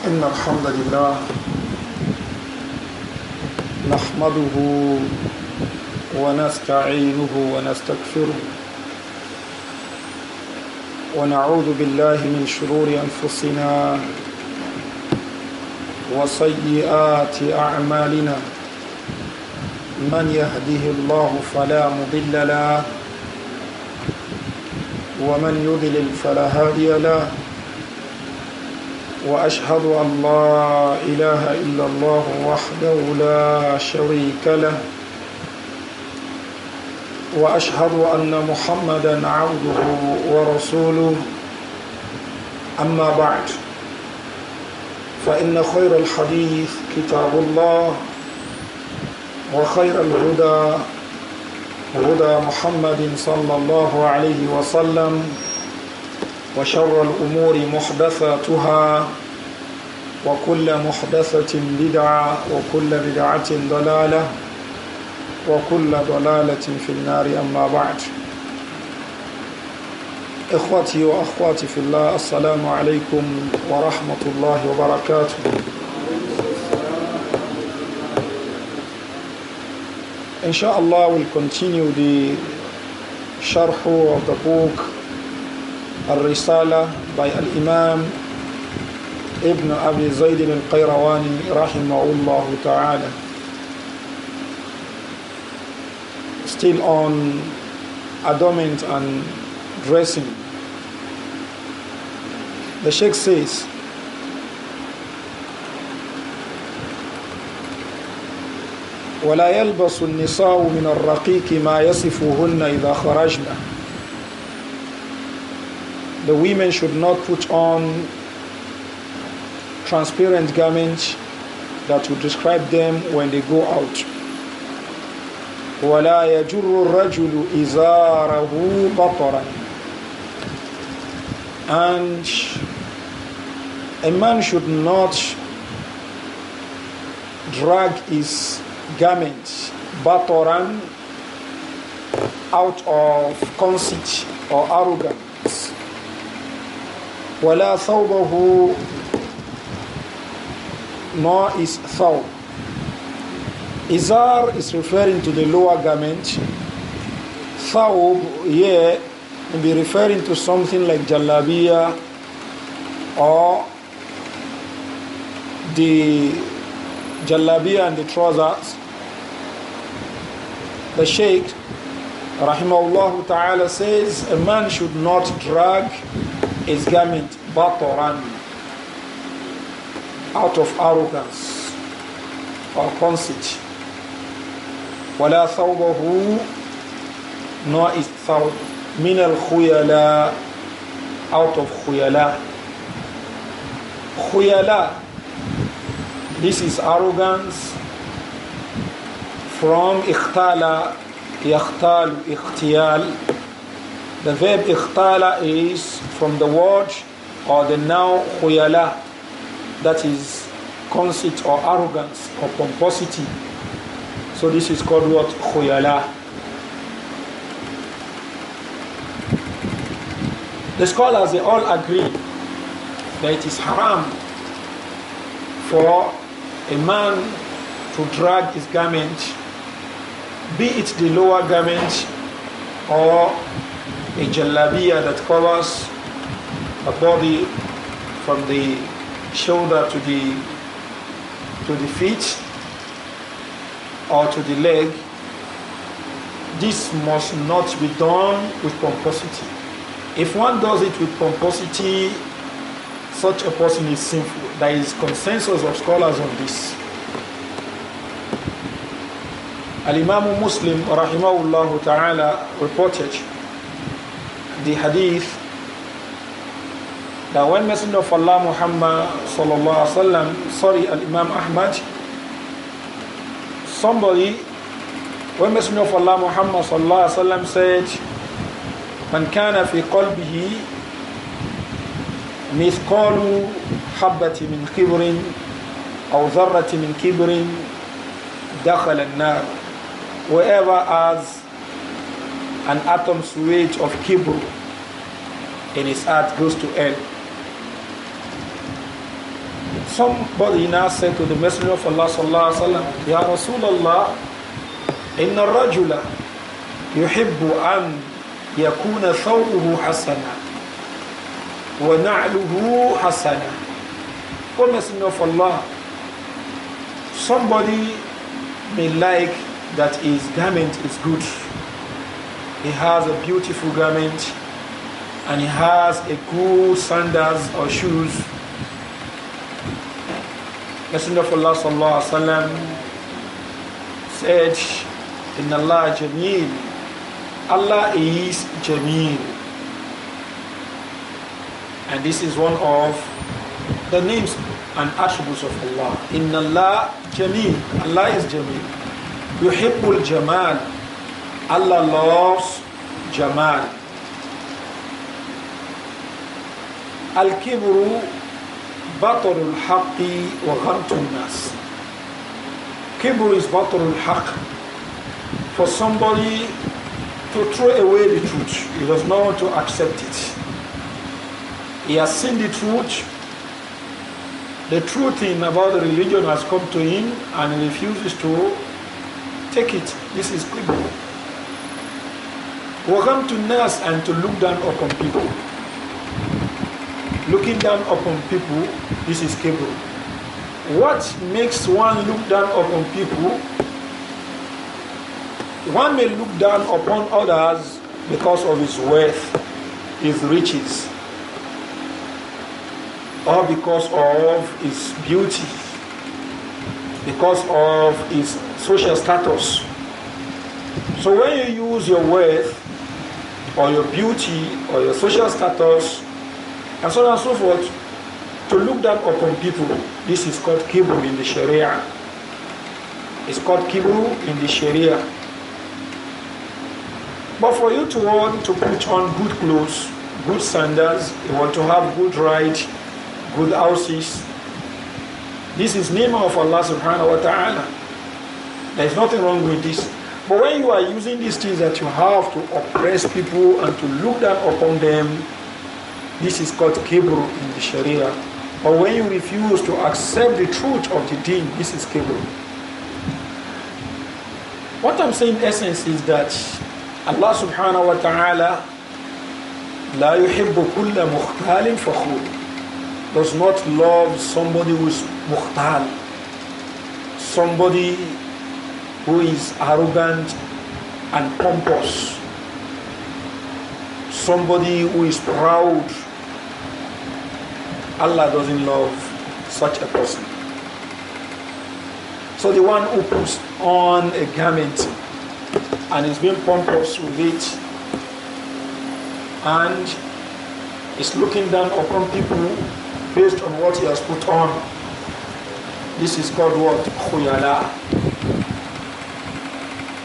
إن الحمد لله نحمده ونستعينه ونستغفره ونعوذ بالله من شرور أنفسنا وسيئات أعمالنا من يهده الله فلا مضل له ومن يضلل فلا هادي له وأشهد أن لا إله إلا الله وحده لا شريك له وأشهد أن محمدا عبده ورسوله أما بعد فإن خير الحديث كتاب الله وخير الهدى هدى محمد صلى الله عليه وسلم وشر الأمور محدثاتها وكل محدثة بدعة وكل بدعة ضلالة وكل ضلالة في النار أما بعد إخوتي وأخواتي في الله السلام عليكم ورحمة الله وبركاته. Inshallah we'll continue the sharh of the book Ar-Risalah by Al-Imam Ibn Abi Zayd al-Qayrawani rahimahullah ta'ala. Still on adornment and dressing. The Sheikh says, ولا يلبس النساء من الرقيق ما يصفهن إذا خرجنا. The women should not put on transparent garments that would describe them when they go out. ولا يجر الرجل إزاره بطرا. And a man should not drag his garment batoran out of conceit or arrogance. ولا ثوبه nor is thawb. Izar is referring to the lower garment. Thawb here may be referring to something like jalabiya or the jalabiya and the trousers. The Shaykh rahimahullah ta'ala says a man should not drag his garment batoran out of arrogance or conceit. ولا ثوبه nor is thawb من الخيلاء out of khuyala. Khuyala, this is arrogance from ikhtala, yakhtal, ikhtiyal. The verb ikhtala is from the word or the noun khuyala, that is conceit or arrogance or pomposity. So this is called what? Khuyala. The scholars, they all agree that it is haram for a man to drag his garment, be it the lower garment or a jalabiya that covers a body from the shoulder to the feet or to the leg. This must not be done with pomposity. If one does it with pomposity, such a person is sinful. There is consensus of scholars on this. Al-Imam Muslim rahimahullah ta'ala reported the hadith that when Messenger of Allah Muhammad sallallahu alaihi wasallam, Al-Imam Ahmad, when Messenger of Allah Muhammad sallallahu alaihi wasallam said, "Man kana fi qalbihi mithqalu habbati min kibrin aw dharrati min kibrin dakhala an-nar." Whoever has an atom's weight of kibr in his heart goes to hell. Somebody now said to the Messenger of Allah sallallahu alaihi wasallam, Ya Rasulullah, inna ar-rajula yuhibbu an yakuna thawbuhu hasana wa na'luhu hasana. O Messenger of Allah, somebody may like that his garment is good. He has a beautiful garment and he has a good sandals or shoes. Messenger of Allah sallallahu alaihi wasallam said, "Inna Allah Jameel." Allah is Jameel, and this is one of the names and attributes of Allah. Inna Allah Jameel. Allah is Jameel. Yuhibbul Jamal. Allah loves Jamal. Al-Kibru Batarul Haqqi wa Ghamtun Nas. Kibru is Batarul Haqq. For somebody to throw away the truth. He does not want to accept it. He has seen the truth. The true thing about the religion has come to him and he refuses to take it. This is Kibru. Wa Ghamtun Nas, and to look down upon people. Looking down upon people, this is Kibru. What makes one look down upon people? One may look down upon others because of his wealth, his riches, or because of his beauty, because of his social status. So when you use your wealth, or your beauty, or your social status, and so on and so forth, to look down upon people, this is called kibru in the Sharia. It's called kibru in the Sharia. But for you to want to put on good clothes, good sandals, you want to have good ride, good houses, this is name of Allah subhanahu wa ta'ala. There is nothing wrong with this. But when you are using these things that you have to oppress people and to look down upon them, this is called kibru in the Sharia. Or when you refuse to accept the truth of the deen, this is kibru. What I'm saying in essence is that Allah subhanahu wa ta'ala la yuhibbu kulla mukhtalin fakhur, does not love somebody who is mukhtal, somebody who is arrogant and pompous, somebody who is proud. Allah doesn't love such a person. So the one who puts on a garment and is being pompous with it and is looking down upon people based on what he has put on, this is called what? Khuyala.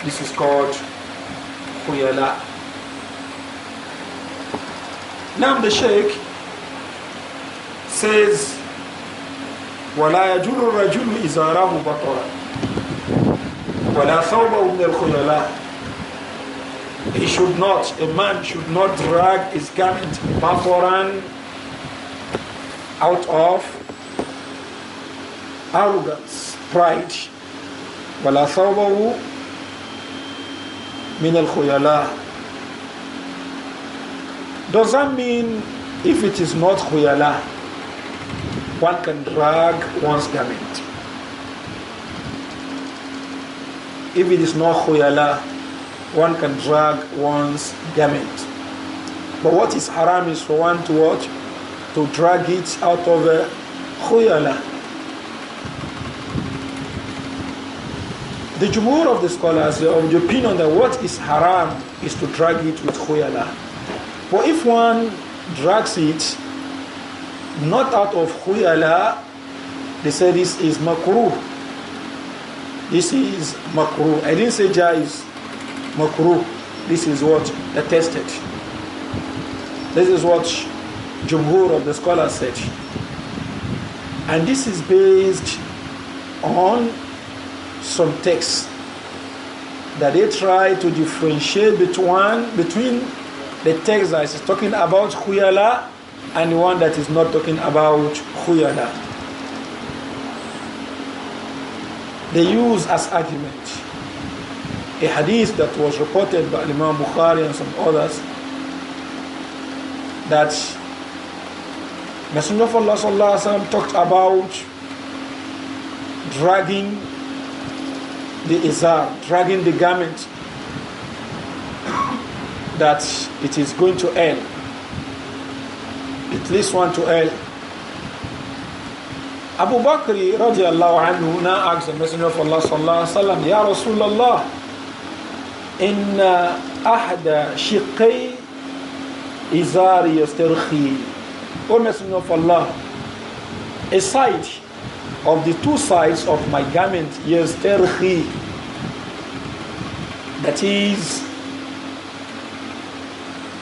This is called khuyala. Now the Shaykh says, وَلَا يَجُرُ الرَّجُلُ إِزَارَهُ بَطَرًا وَلَا ثَوْبَهُ مِنَ الْخُيَلَاءِ. He should not, a man should not drag his garment batoran, out of arrogance, pride. وَلَا ثَوْبَهُ مِنَ الْخُيَلَاءِ. Does that mean if it is not khuyala, one can drag one's garment? If it is not khuyala, one can drag one's garment. But what is haram is for one to what? To drag it out of a khuyala. The Jumuah of the scholars are of the opinion that what is haram is to drag it with khuyala. But if one drags it not out of khuyala, they say this is makruh. This is makruh. I didn't say jaiz, makruh. This is what attested. This is what Jumhur of the scholars said. And this is based on some texts that they try to differentiate between the text that is talking about khuyala and the one that is not talking about khuyala. they use as argument a hadith that was reported by Imam Bukhari and some others, that Messenger of Allah sallallahu alaihi wasallam talked about dragging the izar, dragging the garment, that it is going to hell. It leads one to hell. Abu Bakr radiallahu anhu now asked the Messenger of Allah sallallahu alaihi wasallam, Ya Rasulullah, inna ahda shiqay izari yastarkhi. O Messenger of Allah, a side of the two sides of my garment, yastarkhi, that is,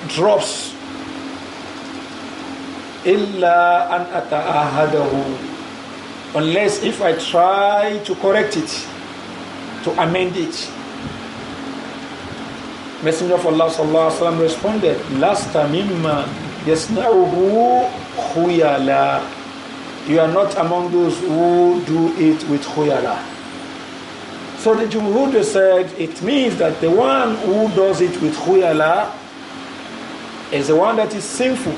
drops, illa an ata'ahadahu, unless if I try to correct it, to amend it. Messenger of Allah sallallahu alaihi wasallam responded, Lasta mimma yasna'uhu khuyala. You are not among those who do it with khuyala. So the Jumu'ah said it means that the one who does it with khuyala is the one that is sinful,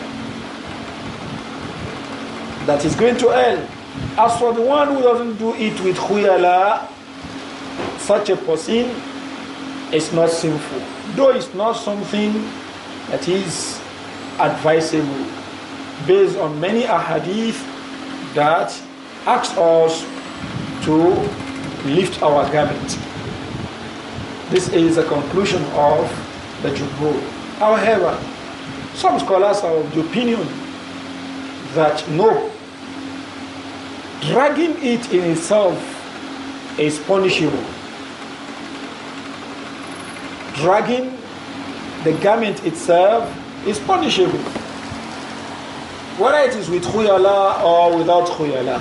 that is going to hell. As for the one who doesn't do it with khuyala, such a person is not sinful, though it's not something that is advisable, based on many ahadith that ask us to lift our garment. This is a conclusion of the Jumu'ah. However, some scholars are of the opinion that no, dragging it in itself is punishable. Dragging the garment itself is punishable, whether it is with khuyala or without khuyala.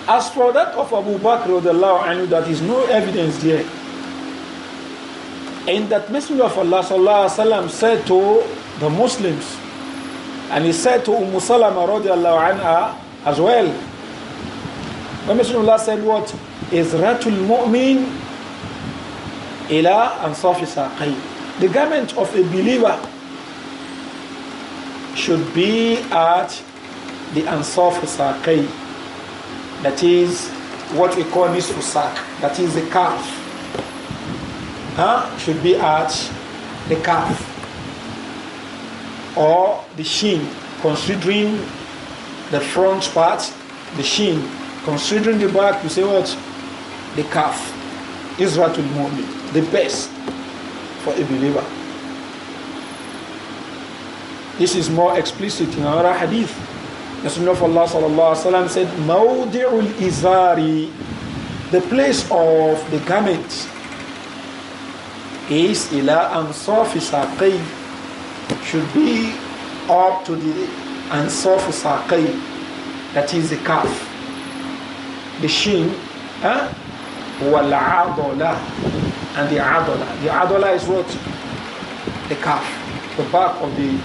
As for that of Abu Bakr, there is no evidence there. And that Messenger of Allah sallallahu alaihi wasallam said to the Muslims, and he said to Salama radiallahu anha as well. The Messenger of Allah said what? Izratul mu'min ila ansafi saqay. The garment of a believer should be at the ansaf saqay. That is what we call nisfu saq. That is the calf. Should be at the calf or the shin, considering the front part, the shin, considering the back, you say what? The calf. Izratul mu'min, the best for a believer. This is more explicit in another hadith. The Messenger of Allah sallallahu alaihi wasallam said, "Mawdi'ul izari," the place of the garment, is ila ansafi saqay, should be up to the ansaf saqay, that is the calf, the shin, wal adola, and the adola. The adola is what? The calf, the back of the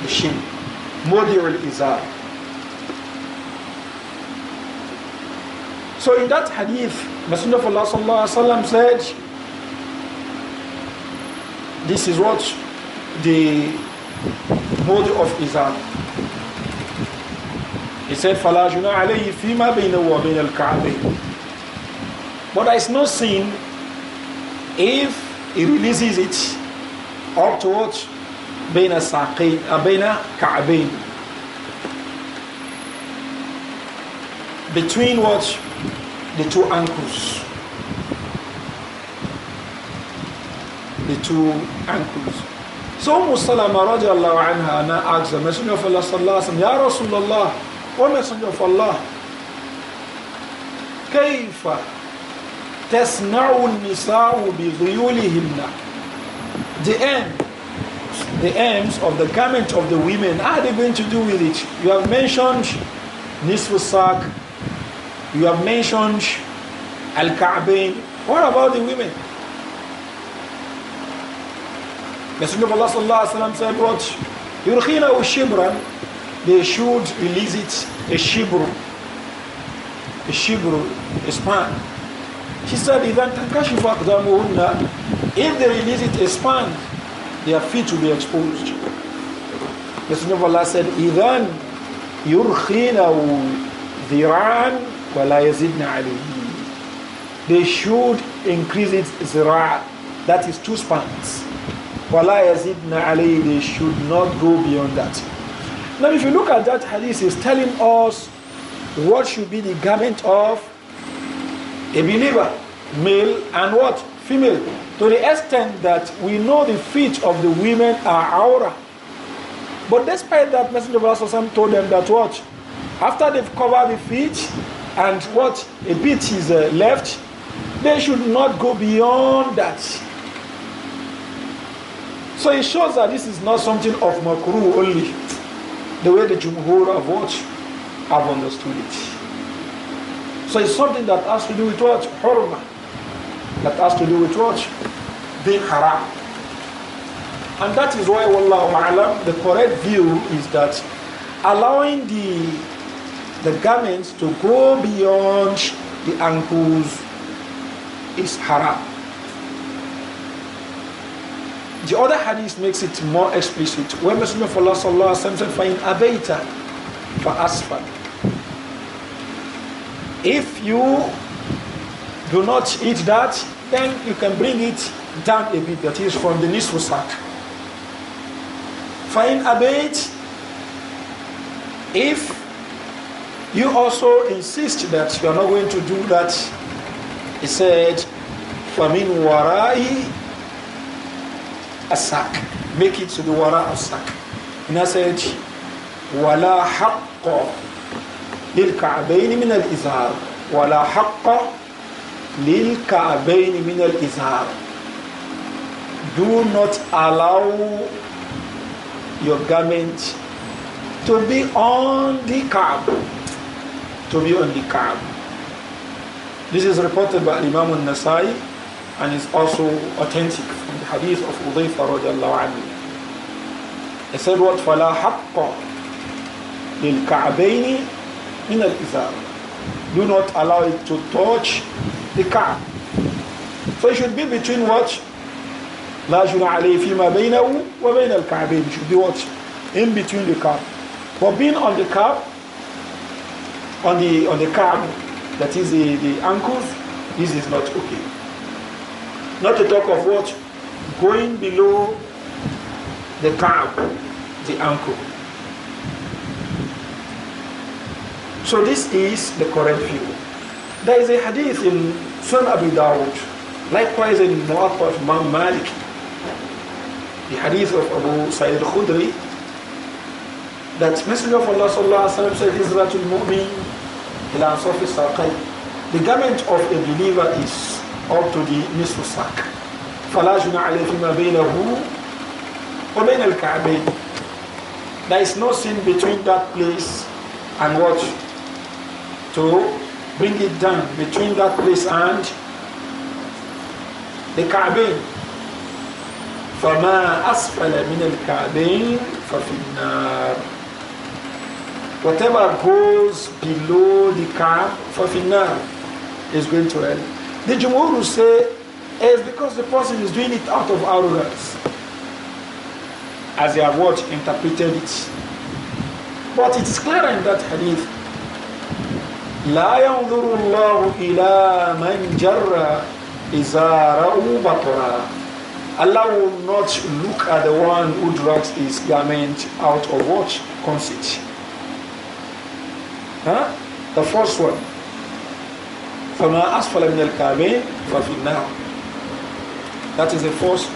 shin. Mawdi'ul izar. So in that hadith, Messenger of Allah sallallahu alaihi wasallam said, this is what the mode of izar. He said, فَلَا جُنَاحَ عَلَيْهِ فِي مَا بَيْنَهُ وَبَيْنَ الْكَعْبَيْنِ. But there is no sin if he releases it up to what? بَيْنَ السَّاقَيْنِ بَيْنَ كَعْبَيْنِ. Between what? The two ankles. The two ankles. So Salama radiallahu anha asked the Messenger of Allah sallallahu alaihi wasallam, Ya Rasulullah, O Messenger of Allah, كيف تسنع النساء بذيولهن? The ends of the garment of the women, how are they going to do with it? You have mentioned nisfu saq, you have mentioned al-Ka'bayn. What about the women? Messenger of Allah sallallahu alaihi wasallam said what? Yurkhina shibran, they should release it a shibru. a shibru, a span. She said, if they release it a span, their feet will be exposed. The Messenger of Allah said, إِذَنْ يُرْخِينَهُ ذِرَعًا وَلَا يَزِدْنَ عَلَيْهِ. They should increase it zira', that is 2 spans. وَلَا يَزِدْنَ عَلَيْهِ. They should not go beyond that. Now if you look at that hadith, it's telling us what should be the garment of a believer, male and what? Female. To the extent that we know the feet of the women are awra. But despite that, Messenger of Allah told them that what? After they've covered the feet and what? A bit is left, they should not go beyond that. So it shows that this is not something of makruh only, the way the Jumuah of what have understood it. So it's something that has to do with what? Hurma. That has to do with what? Being haram. And that is why, wallahu a'lam, the correct view is that allowing the garments to go beyond the ankles is haram. The other hadith makes it more explicit. When Messenger of Allah sallallahu alaihi wasallam said, "Fa'in abaita fa'asfal." If you do not eat that, then you can bring it down a bit. That is from the nisfu sak. Fa'in abait. If you also insist that you are not going to do that, he said, "Famin warai asak." Make it to the wara asak. And I said, "Wala haqqa lil ka'bayn min al izar." Wala haqqa lil ka'bayn min al izar. Do not allow your garment to be on the Ka'b. To be on the Ka'b. This is reported by Imam al-Nasai and is also authentic from the hadith of Udayfa radiallahu anhu. He said what? فَلَا حَقَّ لِلْكَعْبَيْنِ مِنَ الْإِزَارِ. Do not allow it to touch the Ka'b. So it should be between what? لا جناح عليه فيما بينه وبين الكعبين. Should be what? In between the Ka'b. For being on the Ka'b, on the Ka'b, that is the ankles, this is not okay. Not to talk of what? Going below the Ka'b, the ankle. So this is the correct view. There is a hadith in Sunan Abi Dawud, likewise in Muwatta of Imam Malik, the hadith of Abu Sa'id al-Khudri, that Messenger of Allah sallallahu alaihi wasallam said, "Hizratul mu'min ila ansafi saqay." The garment of a believer is up to the nisfu sak. فَلَا جُنَاحَ عَلَيْهِ فِيمَا بَيْنَهُ وَبَيْنَ الْكَعْبَيْنِ. There is no sin between that place and what? To bring it down between that place and the Ka'bayn. فَمَا أَسْفَلَ مِنَ الْكَعْبَيْنِ فَفِي النَّارِ. Whatever goes below the Ka'b, فَفِي النَّارِ, is going to hell. The Jumuah will say, it's because the person is doing it out of arrogance, as they have what? Interpreted it. But it is clear in that hadith, لا ينظر الله إلى من جر إزاره بطرا. Allah will not look at the one who drags his garment out of what? Conceit. Huh? The first one. فَمَا أَسْفَلَ مِنَ الْكَعْبَيْنِ فَفِي النَّارِ. That is the first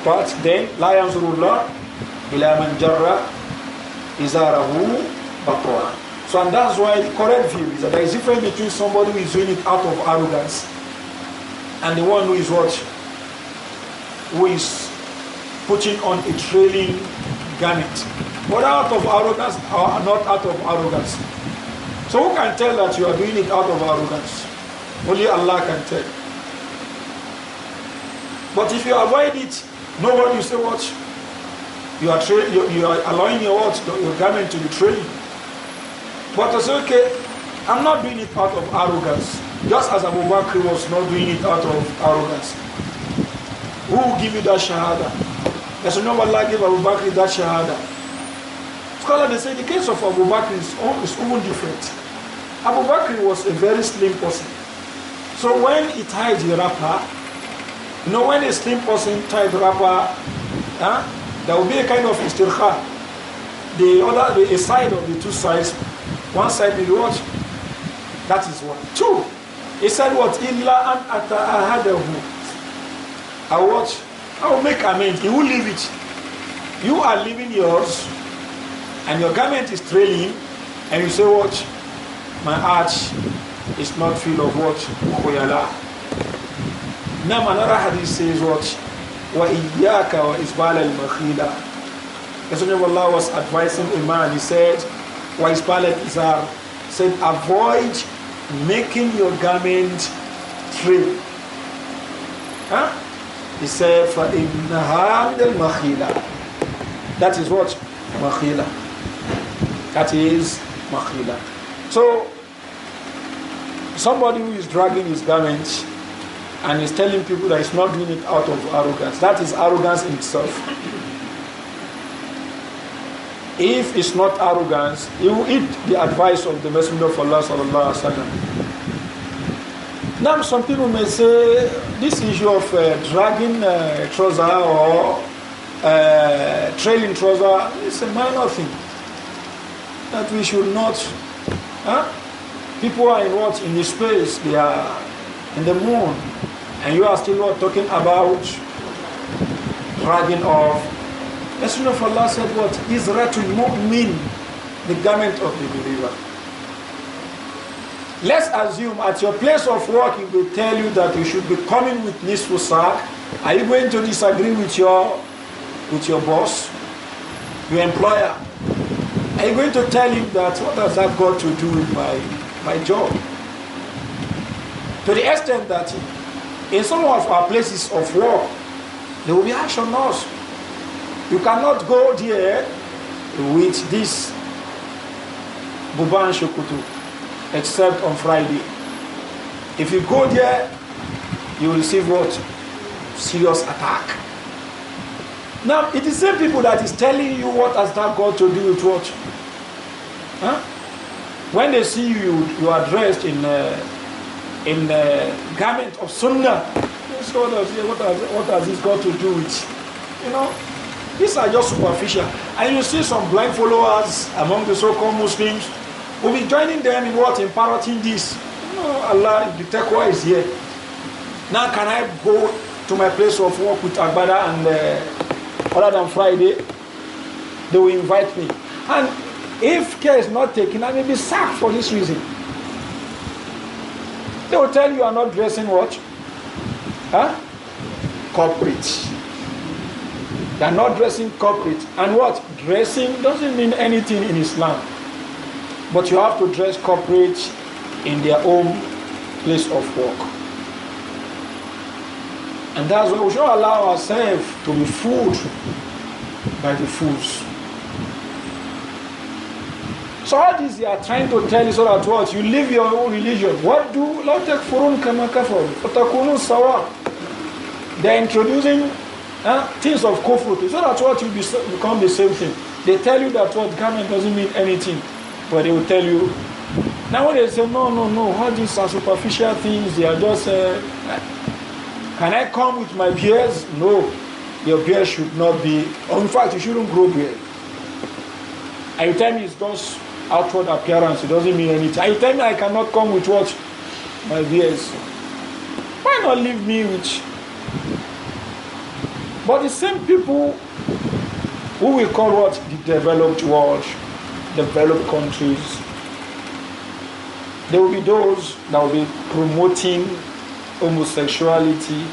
part. Then لَا يَنْظُرُ اللَّهُ إِلَى مَنْ جَرَّ إِزَارَهُ بَطْرًا. So and that's why the correct view is that there is a difference between somebody who is doing it out of arrogance and the one who is what? Who is putting on a trailing garment. Whether out of arrogance or not out of arrogance. So who can tell that you are doing it out of arrogance? Only Allah can tell. But if you avoid it, nobody will say what? You are allowing your what? Your garment to be trailing. But it's okay. I'm not doing it out of arrogance. Just as Abu Bakr was not doing it out of arrogance. Who will give you that shahada? There's no Allah give Abu Bakr that shahada. Scholars, they say the case of Abu Bakr is even different. Abu Bakr was a very slim person. So when he tied the wrapper, when a slim person tied the wrapper, there will be a kind of istirkha. A side of the two sides, one side will watch. That is one. Two, he said what? Illa an ata'ahadahu. I watch. I will make amends. He will leave it. You are leaving yours, and your garment is trailing, and you say what? My heart is not full of what? Khuyala. Now another hadith says what? Wa iyyaka wa isbal al-makhila. Messenger of Allah was advising a man. He said, wa isbal al-izar. Said, avoid making your garment trail. He said, فَإِنَّهَا مِنَ الْمَخِيلَةِ. That is what? Makhila. That is makhila. So, somebody who is dragging his garment and is telling people that he's not doing it out of arrogance, that is arrogance in itself. If it's not arrogance, he will eat the advice of the Messenger of Allah sallallahu alaihi wasallam. Now, some people may say this issue of dragging trouser or trailing trouser is a minor thing that we should not. People are in what? In the space, they are in the moon, and you are still what, talking about dragging off. Messenger of Allah said what? Izratul mu'min, the garment of the believer. Let's assume at your place of work he will tell you that you should be coming with nisfu sak. Are you going to disagree with your boss, your employer? Are you going to tell him that what has that got to do with my job? To the extent that in some of our places of work, there will be action laws. You cannot go there with this buban shokutu except on Friday. If you go there, you will receive what? Serious attack. Now, it is the same people that is telling you what has that got to do with what? When they see you are dressed in a garment of sunnah, so what has this got to do with? These are just superficial. And you see some blind followers among the so-called Muslims will be joining them in what? In parroting this. Allah, the taqwa is here. Now can I go to my place of work with Agbada and other than Friday? They will invite me. And if care is not taken, I may be sacked for this reason. They will tell you are not dressing what? Corporate. They are not dressing corporate. And what? Dressing doesn't mean anything in Islam. But you have to dress corporate in their own place of work. And that's why we should allow ourselves to be fooled by the fools. So all this they are trying to tell you so that what? You live your own religion. What do? لَوْ تَكْفُرُونَ كَمَا كَفَرُوا وَتَكُونُوا سَوَاءً. They are introducing things of kufr so that what you become the same thing. They tell you that what garment doesn't mean anything. But they will tell you. Now when they say, no, all these are superficial things, they are just, can I come with my beards? No, your beard should not be, or in fact, you shouldn't grow beard. And you tell me it's just outward appearance, it doesn't mean anything. And you tell me I cannot come with what? My beards. Why not leave me with? But the same people who we call what? The developed world, developed countries, there will be those that will be promoting homosexuality,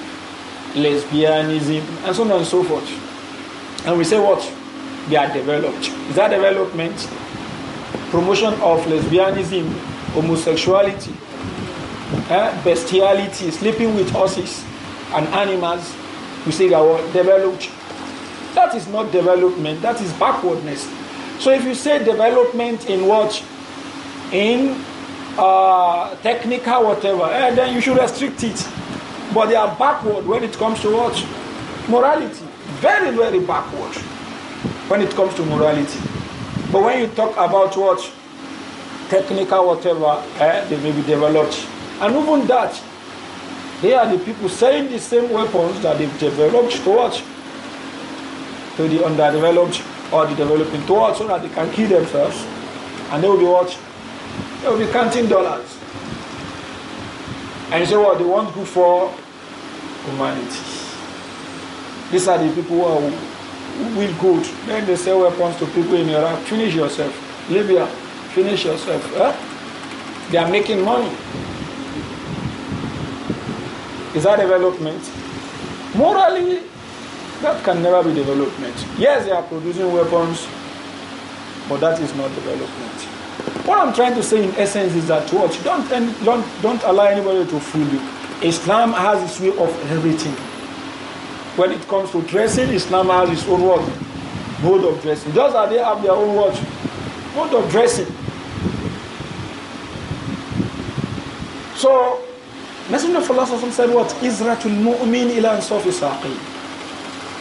lesbianism, and so on and so forth. And we say what? They are developed. Is that development? Promotion of lesbianism, homosexuality, bestiality, sleeping with horses and animals. We say they are developed. That is not development, that is backwardness. So if you say development in what? In technical, whatever, then you should restrict it. But they are backward when it comes to what? Morality. Very, very backward when it comes to morality. But when you talk about what? Technical, whatever, they may be developed. And even that, they are the people selling the same weapons that they've developed to what? To the underdeveloped or the developing to what? So that they can kill themselves. And they will be what? They will be counting dollars. And you say what? They want good for humanity. These are the people who will good. Then they sell weapons to people in Iraq. Finish yourself. Libya, finish yourself. They are making money. Is that development? Morally, that can never be development. Yes, they are producing weapons, but that is not development. What I'm trying to say in essence is that what? Don't allow anybody to fool you. Islam has its way of everything. When it comes to dressing, Islam has its own what? Mode of dressing. Just as they have their own what? Mode of dressing. So, Messenger of Allah said what? Izratul mu'min ila ansafi saqi.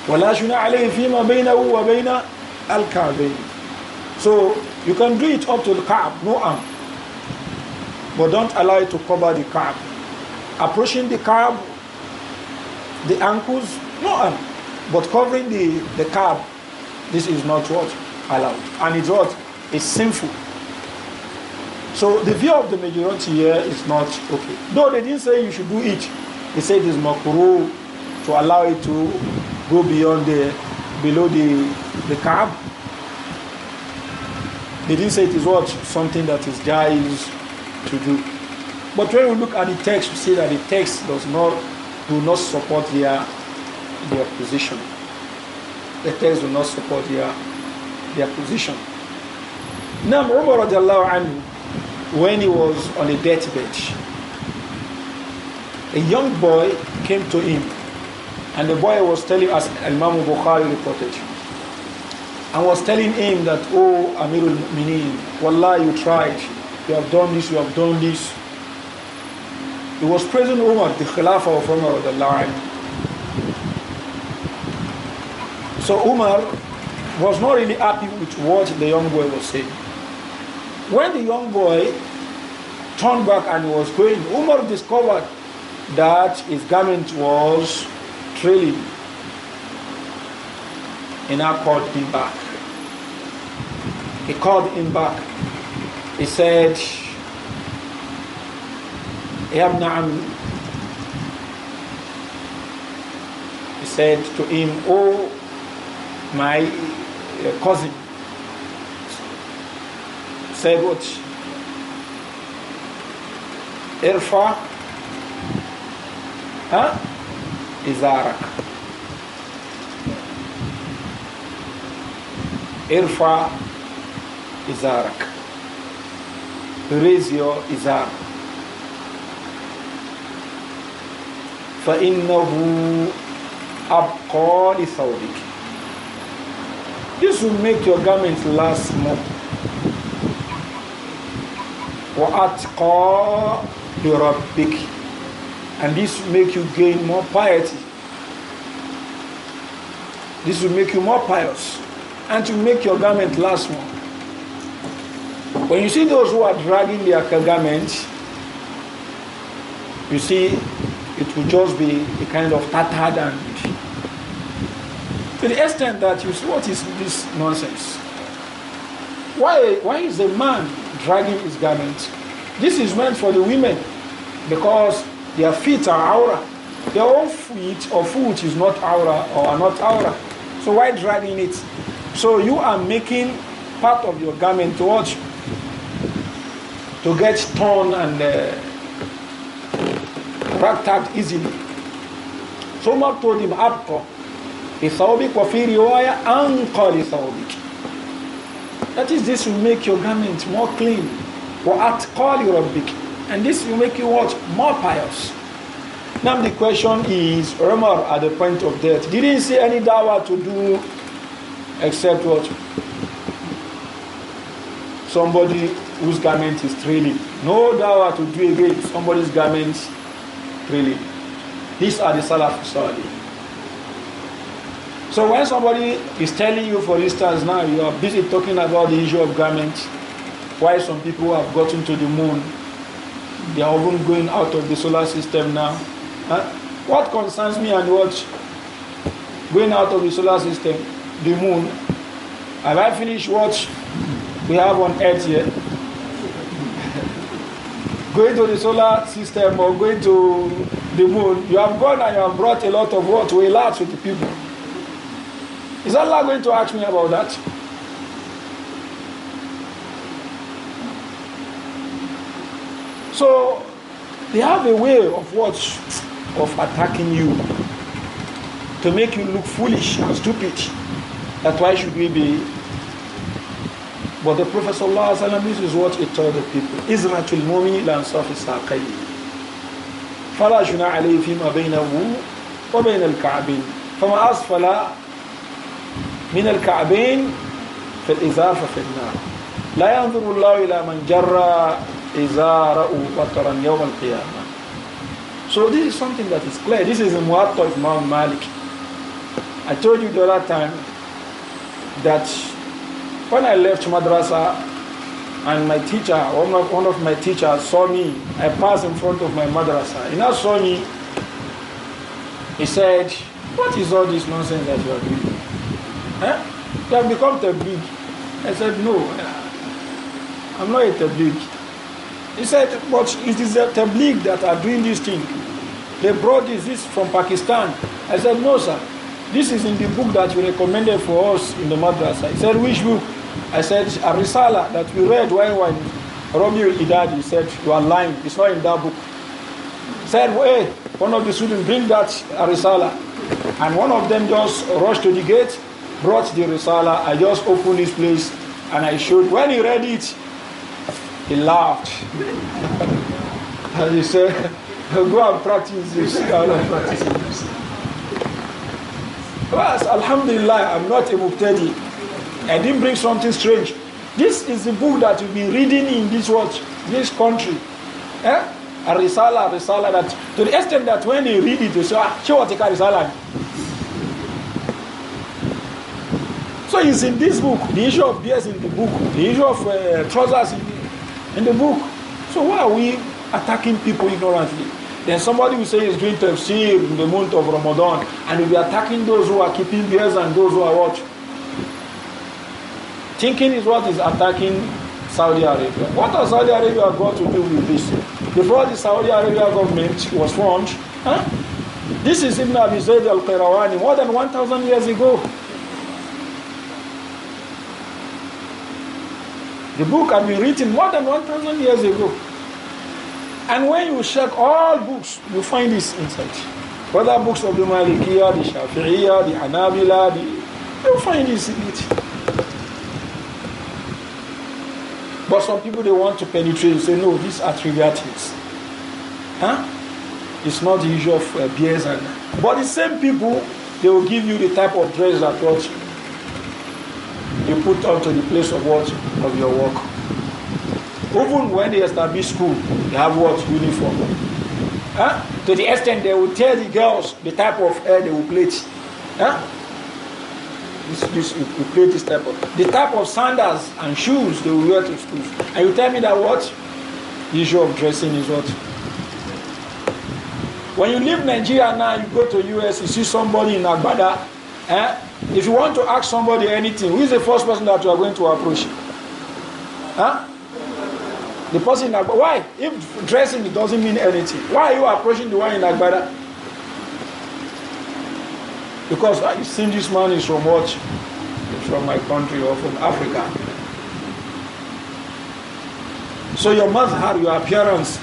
ولا جناح عليه فيما بينه وبين الكعبين. So you can do it up to the Kaab, no arm. But don't allow it to cover the Kaab. Approaching the Kaab, the ankles, no arm. But covering the Kaab, this is not what? Allowed. And it's what? It's sinful. So the view of the majority here is not okay. Though they didn't say you should do it. They said it is makruh to allow it to go beyond below the Kaab. They didn't say it is what? Something that is jaiz to do. But when we look at the text, we see that the text do not support their position. The text do not support their position. Now, Umar radiallahu anhu, when he was on a deathbed, a young boy came to him, and the boy was telling us, Imam Bukhari reported, and was telling him that, oh, Amirul Mu'mineen, Wallah, you tried, you have done this, you have done this. He was praising Umar, the Khilafah of Umar radiallahu anhu. So Umar was not really happy with what the young boy was saying. When the young boy turned back and he was going, Umar discovered that his garment was trailing. He now called him back. He called him back. He said, Ya ibn Ammi. He said to him, oh, my cousin. Said what? Irfa Izarak. Irfa Izarak. Raise your Izar. فَإِنَّهُ أَبْقَى لِثَوْبِكِ. This will make your garment last more. وَأَتْقَى لِرَبِّكِ. And this will make you gain more piety. This will make you more pious. And to make your garment last more. When you see those who are dragging their garments, you see it will just be a kind of tattered and to the extent that you see, what is this nonsense? Why is a man dragging his garment? This is meant for the women because their feet are aura. Their own feet or foot is not aura or are not aura. So why dragging it? So you are making part of your garment to watch, to get torn and ragtagged easily. So Umar told him, Abqa لثوبك وفي رواية أنقى لثوبك. That is, this will make your garment more clean. وأتقى لربك. And this will make you what? More pious. Now the question is, Umar at the point of death, didn't see any dawah to do except what? Somebody whose garment is trailing. No dawah to do again somebody's garments really. These are the Salaf Salih. So when somebody is telling you, for instance, now you are busy talking about the issue of garments, why some people have gotten to the moon, they are even going out of the solar system now. Huh? What concerns me and what going out of the solar system, the moon? Have I finished what we have on Earth here? Going to the solar system or going to the moon, you have gone and you have brought a lot of what? To a lot with the people. Is Allah going to ask me about that? So they have a way of what? Of attacking you to make you look foolish and stupid. That's why should we be? But the Prophet ﷺ, this is what he told the people. Izratul mu'min lan safi saqay. Fala juna alayhi fima baynahu wa bayna al-ka'bayn. Fama asfala min al-ka'bayn fil izar fa fil nar. La yanzuru Allah ila man jarra izarahu wataran yawm al-qiyamah. So this is something that is clear. This is in Muwatta of Imam Malik. I told you the other time that when I left madrasa and my teacher, one of my teachers saw me, I passed in front of my madrasa. He now saw me, he said, what is all this nonsense that you are doing? Huh? You have become tabligh. I said, no, I'm not a tabligh. He said, but it is the tabligh that are doing this thing. They brought this from Pakistan. I said, no, sir. This is in the book that you recommended for us in the madrasa. He said, which book? I said, Ar-Risalah that we read when Romeo died. He said, you are lying. It's not in that book. He said, hey, one of the students, bring that Ar-Risalah. And one of them just rushed to the gate, brought the Risalah. I just opened this place and I showed. When he read it, he laughed. And he said, go and practice this. Well, alhamdulillah, I'm not a muqtadi. I didn't bring something strange. This is the book that you've been reading in this watch, this country. Ar-Risalah, that to the extent that when they read it, they say, what take Ar-Risalah? So it's in this book. The issue of beers in the book. The issue of trousers in the book. So why are we attacking people ignorantly? Then somebody will say he's doing tafsir in the month of Ramadan and will be attacking those who are keeping beers and those who are what? Thinking is what is attacking Saudi Arabia. What has Saudi Arabia got to do with this? Before the Saudi Arabia government was formed, this is Ibn Abi Zayd al-Qayrawani more than 1,000 years ago. The book had been written more than 1,000 years ago. And when you check all books, you find this inside. Whether books of the Malikiyah, the Shafi'iyah, the Hanabila, you find this in it. But some people, they want to penetrate and say, no, these are trivial things. It's not the issue of beers. But the same people, they will give you the type of dress that what you put onto the place of what? Of your work. Even when they establish school, they have what? Uniform. To the extent they will tell the girls the type of hair they will plait. We plait this type of... The type of sandals and shoes they will wear to school. And you tell me that what? The issue of dressing is what? When you leave Nigeria now, you go to US, you see somebody in Agbada. If you want to ask somebody anything, who is the first person that you are going to approach? The person in Agbada. Why? If dressing it doesn't mean anything, why are you approaching the one in Agbada? Because you think this man is from what? From my country or from Africa. So your mazhar, your appearance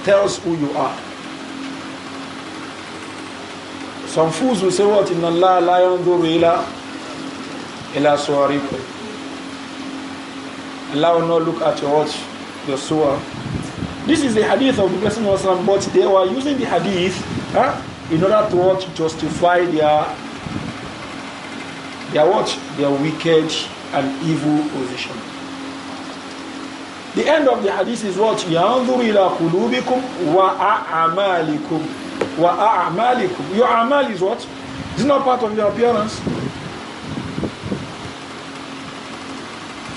tells who you are. Some fools will say what? Inna Allah la yanzuru ila suwarikum. Allah will not look at your watch, your surah. This is the hadith of the Prophet, but they were using the hadith in order to what? Justify their what? Their wicked and evil position. The end of the hadith is what? يَنْظُرُ إِلَى قُلُوبِكُمْ وَأَعْمَالِكُمْ وَأَعْمَالِكُمْ. Your amal is what? It's not part of your appearance.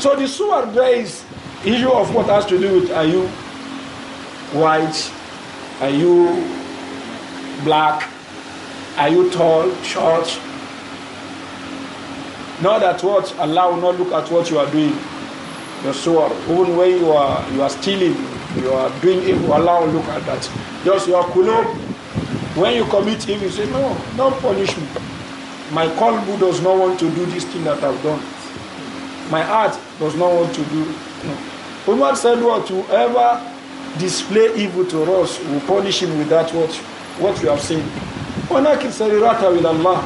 So the surah there is issue of what has to do with, are you white? Are you black? Are you tall, short? Not that what Allah will not look at what you are doing. Your surah, even when you are stealing, you are doing evil, Allah will look at that. Just your kulub. When you commit evil, you say, no, don't punish me. My qalbu does not want to do this thing that I've done. My heart does not want to do. No. Umar said, what? Whoever display evil to us will punish him with that what we have seen. وَنَكِلْ سَرِرَاتَ with Allah.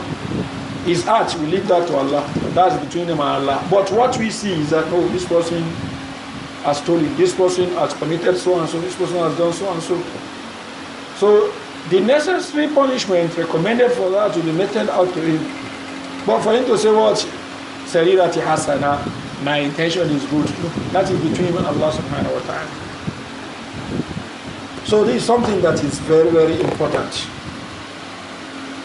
His heart, we leave that to Allah. That's between him and Allah. But what we see is that, oh, this person has stolen, this person has committed so and so, this person has done so and so. So the necessary punishment recommended for that to be meted out to him. But for him to say what? Sarirati hasana, my intention is good. No, that is between him and Allah subhanahu wa ta'ala. So this is something that is very, very important.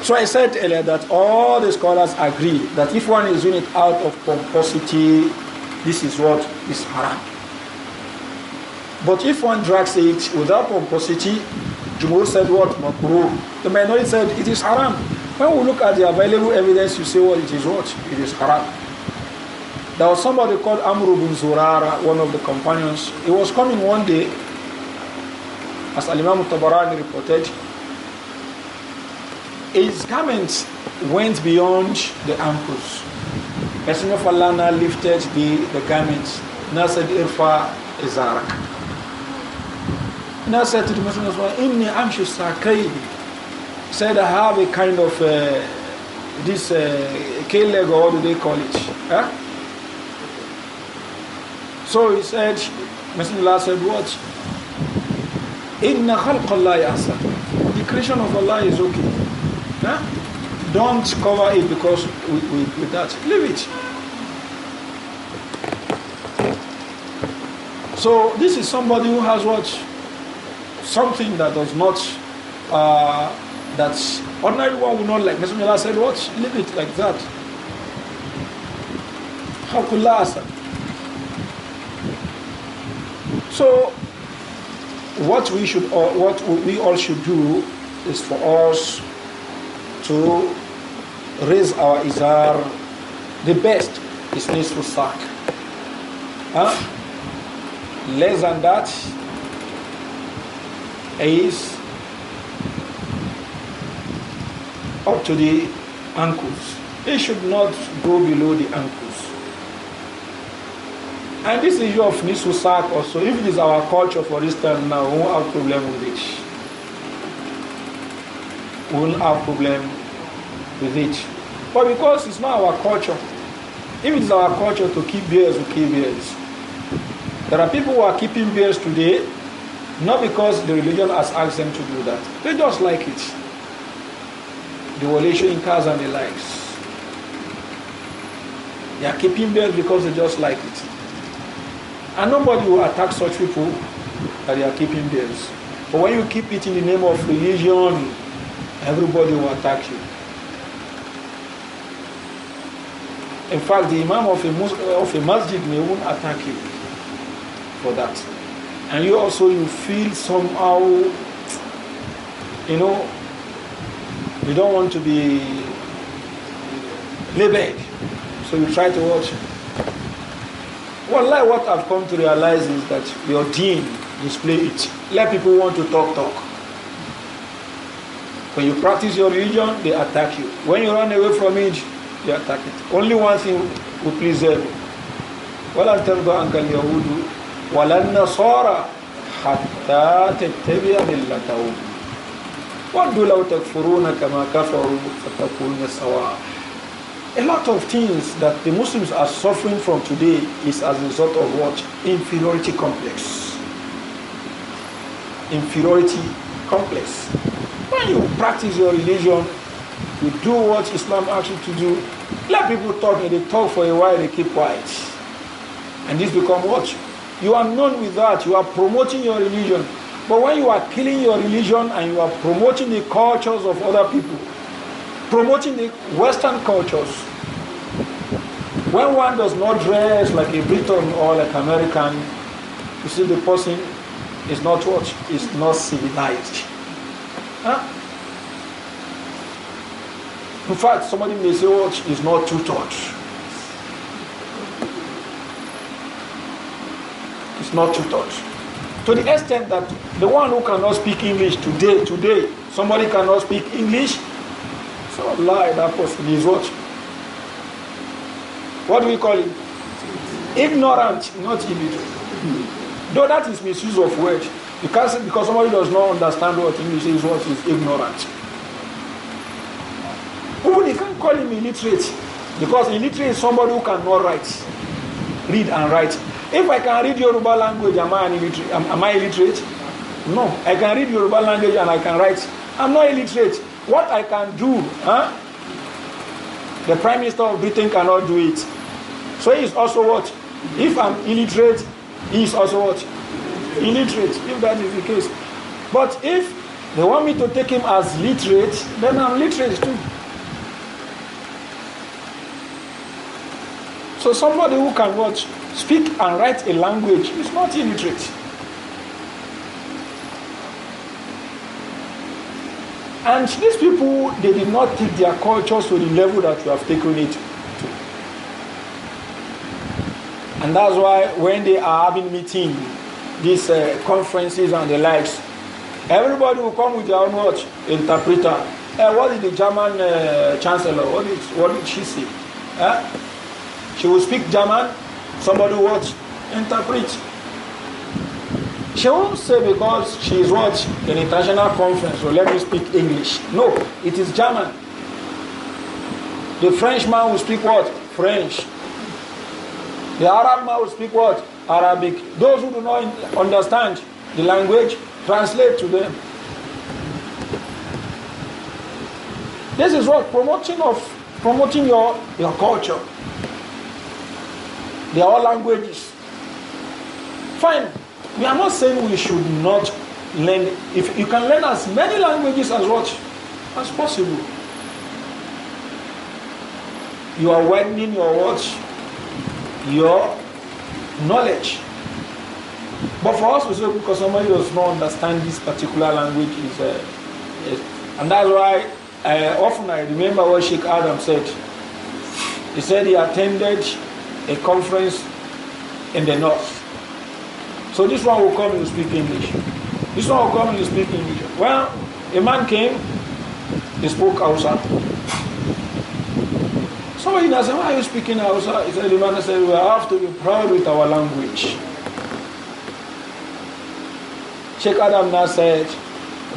So I said earlier that all the scholars agree that if one is doing it out of pomposity, this is what is haram. But if one drags it without pomposity, Jumuah said what? Makruh. The minority said it is haram. When we look at the available evidence, you say what? It is what? It is haram. There was somebody called Amr ibn Zurara, one of the companions. He was coming one day, as Al-Imam Tabarani reported, his garments went beyond the ankles. Messenger of Allah now lifted the garments. Now said, Irfa Izarak. Now said to the Messenger of Allah, Inni amshu sakaydi. Said, I have a kind of this K-leg, or what do they call it? Huh? So he said, Messenger of Allah said, what? Inna khalqallahi ahsan. The creation of Allah is okay. Huh? Don't cover it because with that. Leave it. So this is somebody who has what? Something that does not, that ordinary one would not like. Messenger of Allah said, what? Leave it like that. So what we all should do is for us to raise our izar. The best is nisfu sak. Huh? Less than that is up to the ankles. It should not go below the ankles. And this issue of nisfu sak also, if it is our culture, for instance, now we won't have problem with it. We won't have problem with it. But because it's not our culture, if it is our culture to keep beards, we keep beards. There are people who are keeping beards today, not because the religion has asked them to do that. They just like it. The violation in cars and the likes. They are keeping beards because they just like it. And nobody will attack such people that they are keeping beards. But when you keep it in the name of religion, everybody will attack you. In fact, the imam of a masjid may even attack you for that. And you also, you feel somehow, you know, you don't want to be labeled. So you try to watch. Well, what I've come to realize is that your deen, display it. Let people want to talk. When you practice your religion, they attack you. When you run away from it, they attack it. Only one thing will preserve you. وَلَنْ تَرْضَ عَنْكَ الْيَهُودُ وَلَا النَّصَارَى حَتَّى تَتَّبِعَ مِلَّتَهُمْ وَدُّوا لَوْ تَكْفُرُونَ كَمَا كَفَرُوا فَتَكُونُونَ سَوَاءً. A lot of things that the Muslims are suffering from today is as a result of what? Inferiority complex. Inferiority complex. When you practice your religion, you do what Islam asks you to do, let people talk, and they talk for a while, they keep quiet. And this becomes what? You are known with that. You are promoting your religion. But when you are killing your religion and you are promoting the cultures of other people, promoting the Western cultures, when one does not dress like a Briton or like American, you see the person is not what? Is not civilized. Huh? In fact, somebody may say, "What is not too taught." It's not too taught. To the extent that the one who cannot speak English today, somebody cannot speak English, so lie, that person is what? What do we call him? Ignorant, not illiterate. Though that is misuse of word. You can't say because somebody does not understand what English is, what is ignorant. Even you can't call him illiterate, because illiterate is somebody who cannot write, read and write. If I can read Yoruba language, am I illiterate? No. I can read Yoruba language and I can write. I'm not illiterate. What I can do, the Prime Minister of Britain cannot do it. So he is also what? If I'm illiterate, he is also what? Illiterate, if that is the case. But if they want me to take him as literate, then I'm literate too. So somebody who can what? Speak and write a language is not illiterate. And these people, they did not take their cultures to the level that we have taken it to. And that's why when they are having meetings, these conferences and the likes, everybody will come with their own what? Interpreter. What did the German chancellor, what did she say? She will speak German. Somebody will interpret. She won't say because she is what? An international conference, so let me speak English. No, it is German. The Frenchman will speak what? French. The Arab man will speak what? Arabic. Those who do not understand the language, translate to them. This is what? Promoting your culture. They are all languages. Fine. We are not saying we should not learn. If you can learn as many languages as possible. You are widening your your knowledge. But for us, we say because somebody does not understand this particular language and that's why often I remember what Sheikh Adam said. He said he attended a conference in the north. So this one will come and speak English. This one will come and speak English. Well, a man came, he spoke Hausa. Somebody now said, "Why are you speaking Hausa?" He said, the man said, "We have to be proud with our language." Sheikh Adam now said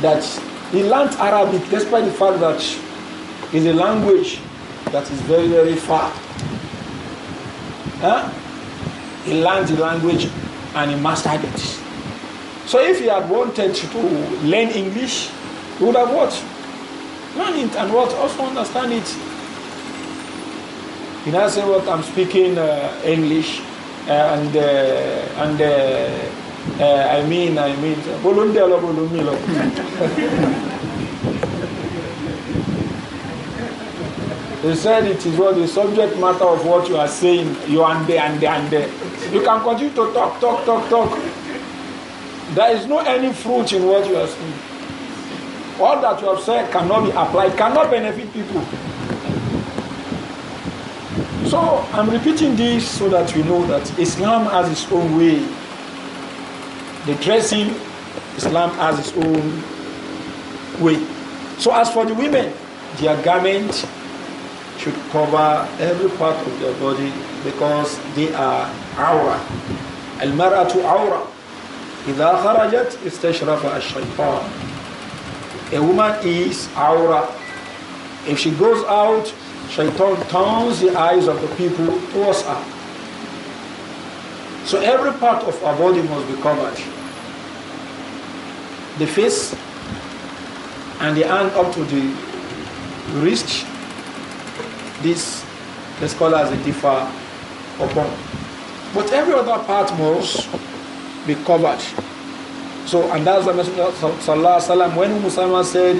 that he learned Arabic despite the fact that it's a language that is very, very far. He learned the language and he mastered it. So if he had wanted to learn English, he would have what? Learn it and what? Also understand it. He now say what? I'm speaking English and I mean Bolondelo Bolomilo. He said it is what the subject matter of what you are saying, you and there. You can continue to talk. There is no any fruit in what you are saying. All that you have said cannot be applied, cannot benefit people. So I'm repeating this so that we know that Islam has its own way. The dressing, Islam has its own way. So as for the women, their garment should cover every part of their body because they are awra. Al-mar'atu awra. إذا خرجت استشرف الشيطان. A woman is awra. If she goes out, shaitan turns the eyes of the people towards her. So every part of our body must be covered. The face and the hand up to the wrist. This the scholars differ upon. But every other part must be covered. So, and that's the Messenger sallallahu alaihi wasallam when Muhammad said,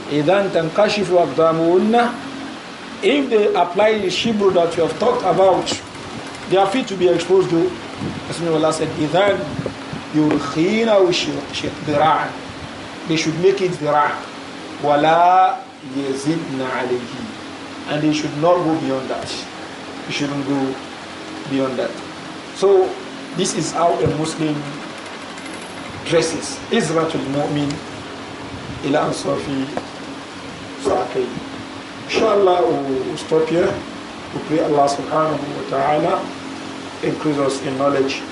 "Idan tankashifu aqdamuhunna," if they apply the shibru that you have talked about, they are fit to be exposed to. Messenger said, "Idan yurkhina dhira'an," they should make it dhira', wala yazidna alayhi, and they should not go beyond that. You shouldn't go beyond that. So, this is how a Muslim dresses. Izratul mu'min ila ansafi sa'akay. Inshallah, we'll stop here. We pray Allah subhanahu wa ta'ala increase us in knowledge.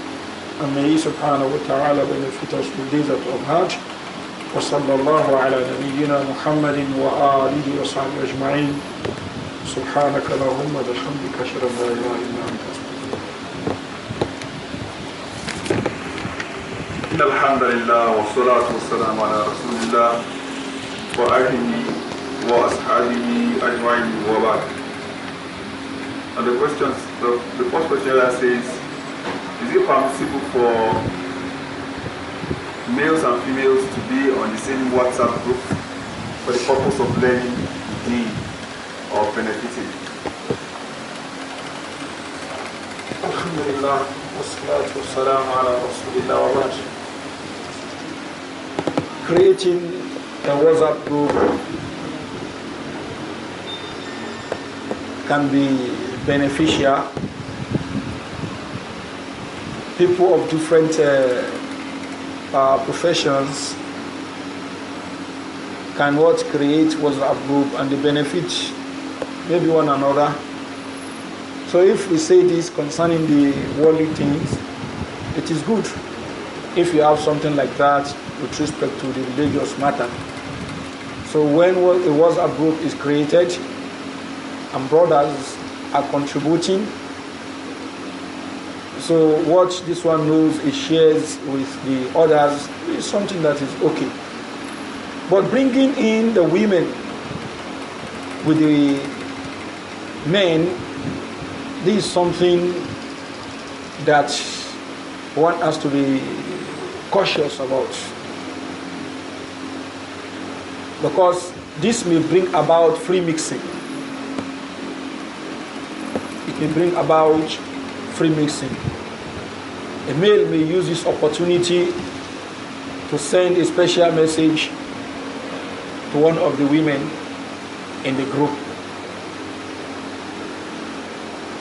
And may He subhanahu wa ta'ala benefit us with days that we have had. وصلى الله على نبينا محمد وآله وصحبه أجمعين. سبحانك اللهم وبحمدك أشهد أن لا إله إلا أنت إن الحمد لله والصلاة والسلام على رسول الله وآله وأصحابه أجمعين وبعد. And the first question says, is it possible for males and females to be on the same WhatsApp group for the purpose of learning deen or benefiting? Alhamdulillah, wassalatu wassalamu ala rasulillah wa ba'd. Creating a WhatsApp group can be beneficial. People of different professions can create WhatsApp group and they benefit maybe one another. So if we say this concerning the worldly things, it is good if you have something like that with respect to the religious matter. So when a WhatsApp group is created and brothers are contributing, so what this one knows it shares with the others is something that is okay. But bringing in the women with the men, this is something that one has to be cautious about, because this may bring about free mixing. It may bring about free mixing. A male may use this opportunity to send a special message to one of the women in the group.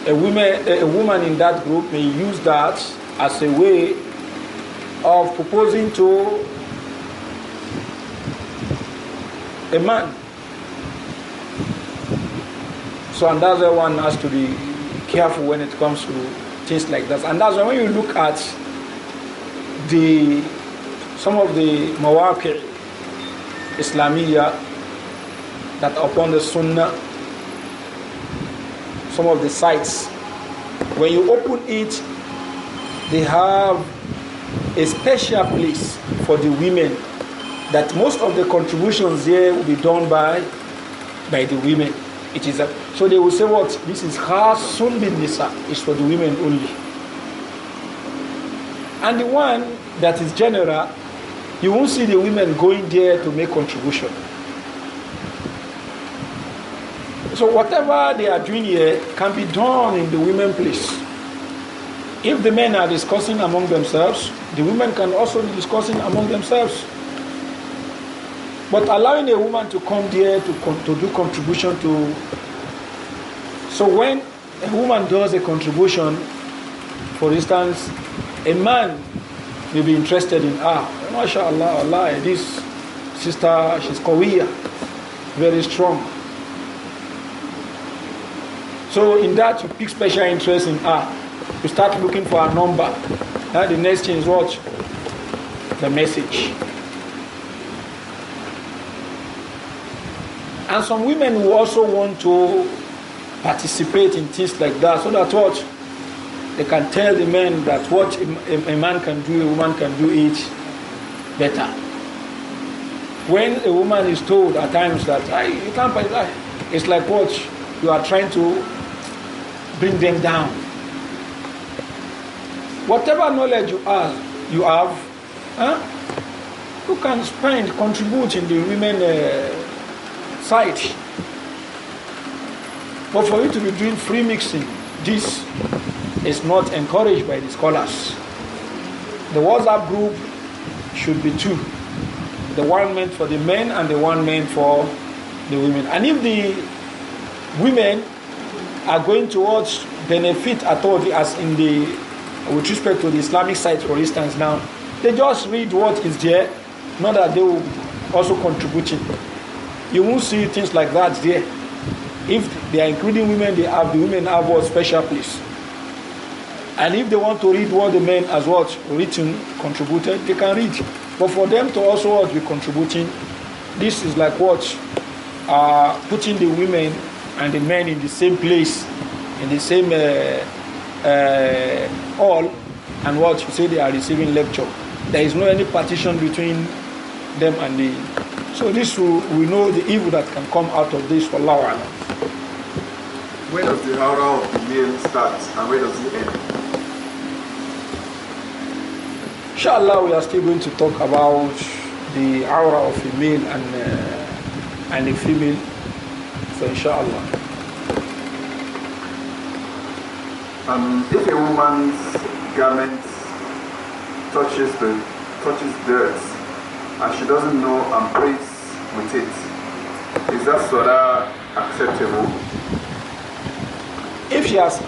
A woman in that group may use that as a way of proposing to a man. So, and that's why one has to be careful when it comes to things like that. And that's why when you look at some of the mawaqi' Islamiyya that are upon the Sunnah, some of the sites, when you open it, they have a special place for the women, that most of the contributions there will be done by the women. It is so they will say what? This is khasun bin nisa, it's for the women only. And the one that is general, you won't see the women going there to make contribution. So whatever they are doing here can be done in the women place. If the men are discussing among themselves, the women can also be discussing among themselves. But allowing a woman to come there to do contribution to... So when a woman does a contribution, for instance, a man may be interested in, mashallah, Allah, this sister, she's Qawiya, very strong. So in that, you pick special interest in her. You start looking for a number. Now the next thing is what? The message. And some women who also want to participate in things like that, so that what? They can tell the men that what a man can do, a woman can do it better. When a woman is told at times that you can't participate, it's like what? You are trying to bring them down. Whatever knowledge you you have, huh? You can spend, contribute in the women side. But for you to be doing free mixing, this is not encouraged by the scholars. The WhatsApp group should be two. The one meant for the men and the one meant for the women. And if the women are going towards benefit at all, as in the, with respect to the Islamic side, for instance, now, they just read what is there, not that they will also contributing. You won't see things like that there. If they are including women, the women have what special place. And if they want to read what the men has what written, contributed, they can read. But for them to also what be contributing, this is like what putting the women and the men in the same place, in the same hall, and what you say they are receiving lecture. There is no any partition between them and the. So this we know the evil that can come out of this. For Allah. Where does the aura of the male start and where does it end? Inshallah, we are still going to talk about the aura of a male and a female. So inshallah. If a woman's garment touches dirt and she doesn't know and prays with it, is that salah acceptable? If she has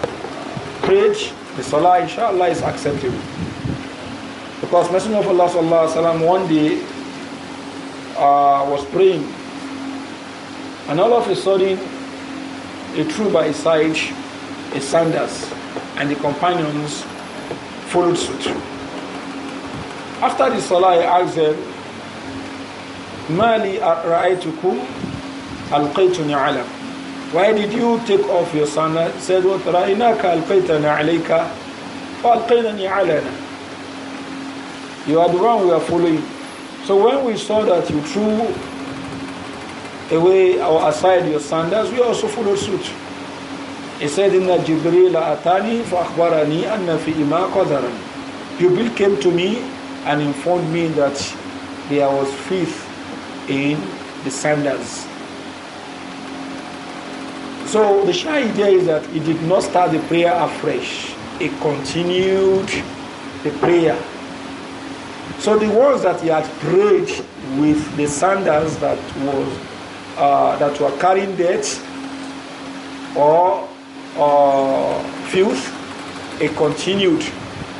prayed, the salah inshallah is acceptable. Because Messenger of Allah sallallahu alaihi wasallam one day was praying, and all of a sudden he threw by his side his sandals, and the companions followed suit. After the salah, he asked them, "Mali ra'aytukum alqaytuni ala." Why did you take off your sandals? He said, "What ra'inaka alqaytana alayka, fa alqaynani alana." You are the one we are following. So when we saw that you threw away or aside your sandals, we also followed suit. He said, "Inna Jibreel atani fa akhbarani anna fi ima qadaran." Jibreel came to me and informed me that there was filth in the sandals. So the shy idea is that he did not start the prayer afresh. He continued the prayer. So the ones that he had prayed with the sandals that were carrying dirt or filth, he continued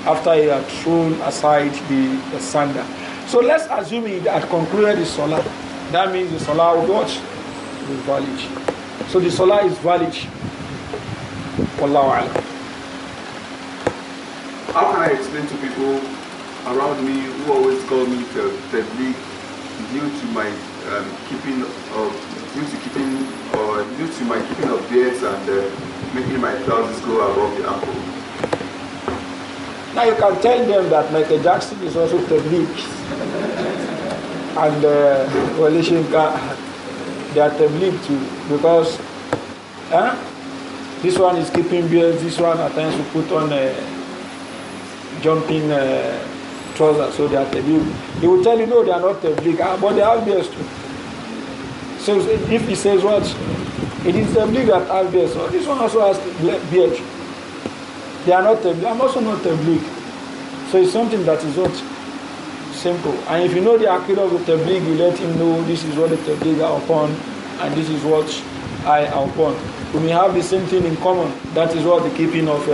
after he had thrown aside the sandal. So let's assume he had concluded the salah. That means the salah would what? Is valid. So the salah is valid. Wallahu a'lam. How can I explain to people around me who always call me tabligh due to my keeping of beards and making my trousers go above the ankle? Now you can tell them that Michael Jackson is also tabligh and they are tabligh too, because this one is keeping beards, this one at times we put on jumping trousers, so they are tabligh. He will tell you no, they are not tabligh, but they have beards too. So if he says what, it is tabligh that has beards, so this one also has beard. They are not tabligh. I'm also not tabligh. So it's something that is not simple. And if you know the aqidah of the tabligh, you let him know this is what the tabligh are upon, and this is what I am upon. We may have the same thing in common. That is what the keeping of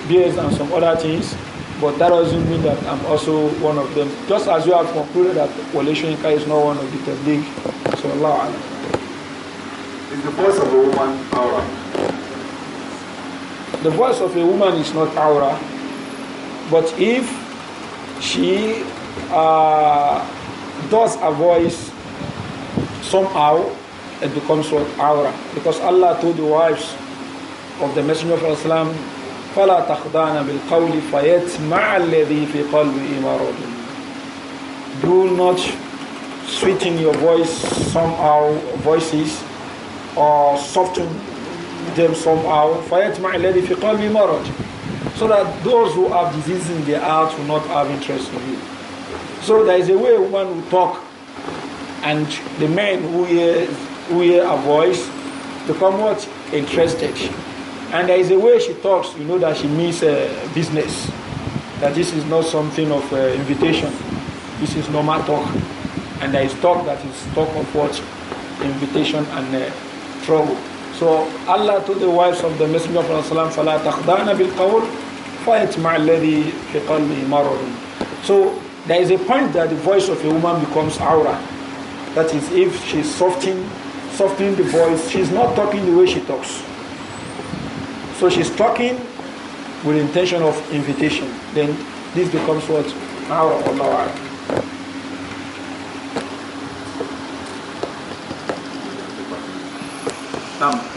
beards and some other things. But that doesn't mean that I'm also one of them. Just as you have concluded that Wale Soyinka is not one of the tabligh. So Allah Alam. Is the voice of a woman aura? The voice of a woman is not aura. But if she does a voice somehow, it becomes what? Aura. Because Allah told the wives of the Messenger of Islam, فَلَا تَخْضَعْنَ بِالْقَوْلِ فَيَتْمَعَ الَّذِي فِي قَلْبِهِ مَرَضٌ. Do not sweeten your voice somehow, voices, or soften them somehow. فَيَتْمَعَ الَّذِي فِي قَلْبِهِ مَرَضٌ. so that those who have diseases in their heart will not have interest in you. So there is a way one will talk, and the men who hear a voice become what? Interested. And there is a way she talks, you know that she means business. That this is not something of invitation. This is normal talk. And there is talk that is talk of what? Invitation and trouble. So Allah told the wives of the Messenger of Allah, فَلَا تَخْضَعْنَ بِالْقَوْلِ فَيَتْمَعَ الَّذِي فِي قَلْبِهِ مَرَضٌ. So there is a point that the voice of a woman becomes aura. That is, if she's softening the voice, she's not talking the way she talks. So she's talking with intention of invitation. Then this becomes what? Aura. Allah. Now,